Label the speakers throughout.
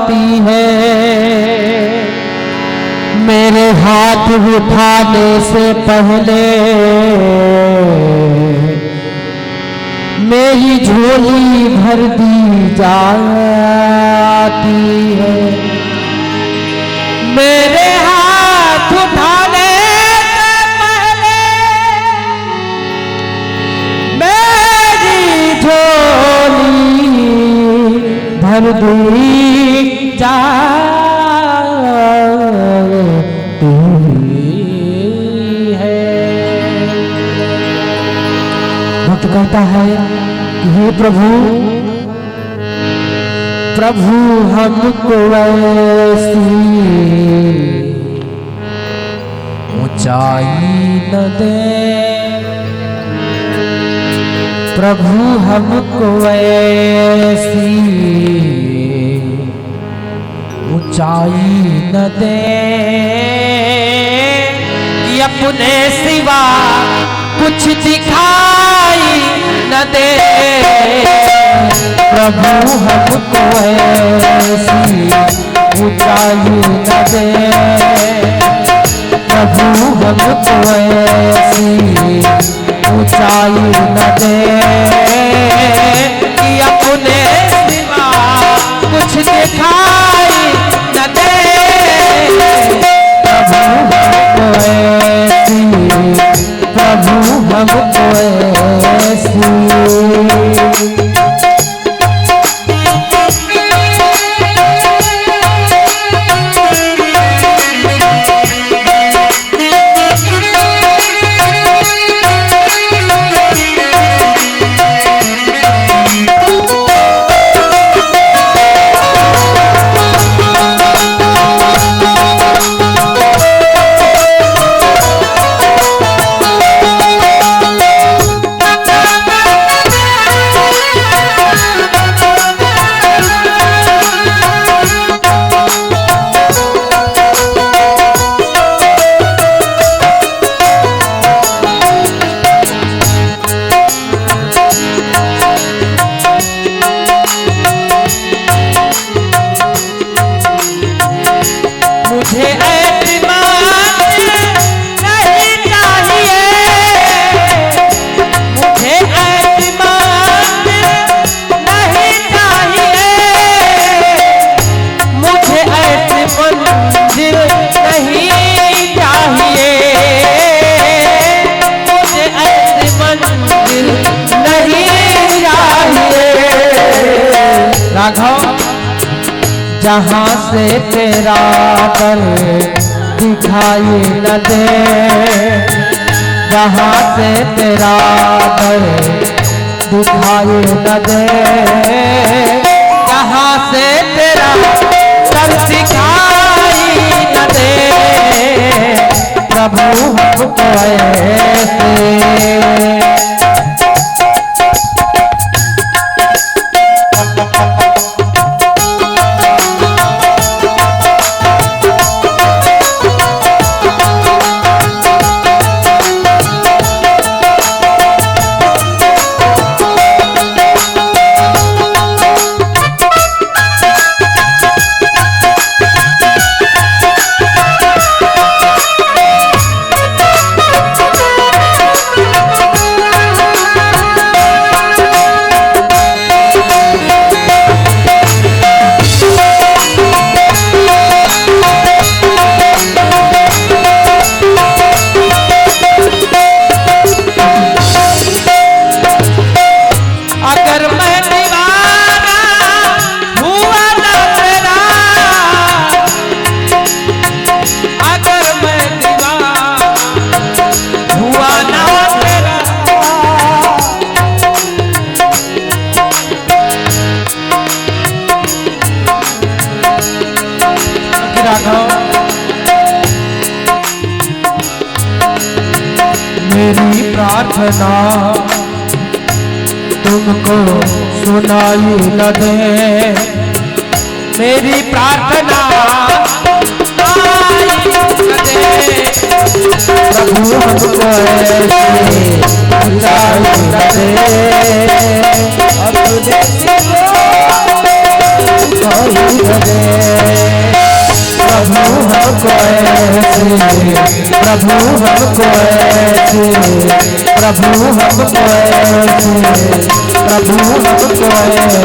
Speaker 1: जाती है। मेरे हाथ उठाने से पहले मेरी झोली भर दी जाती है। मेरे हाथ उठाने से पहले मेरी झोली भर दी जाती है। भक्त कहता है कि हे प्रभु, प्रभु हमको ऐसी ऊंचाई न दे, प्रभु हमको ऐसी ऊंचाई न दे कि अपने सिवा कुछ दिखाई न दे। प्रभु हमको ऐसी ऊंचाई न दे, प्रभु हमको ऐसी ऊंचाई न दे कि अपने सिवा कुछ दिखाई न दे। प्रभु हमको ऐसी, प्रभु हमको ऐसी। जहाँ से तेरा कर दिखाई न दे, जहाँ से तेरा कर दिखाई न दे, जहाँ से तेरा कर दिखाई न दे। प्रभु हमको ऐसे मेरी प्रार्थना तुमको सुनाई न दे, मेरी प्रार्थना सुनाई न दे। प्रभु हमको ऐसे सुनाई न दे, अपने सुनाई न दे। हमको ऐसे, प्रभु हमको ऐसे, प्रभु हमको ऐसे, प्रभु हमको ऐसे।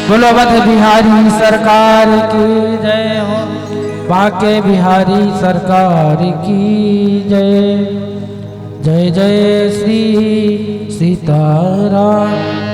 Speaker 1: बोलो अवध बिहारी सरकार की जय हो, बांके बिहारी सरकार की जय। जय जय श्री सीताराम।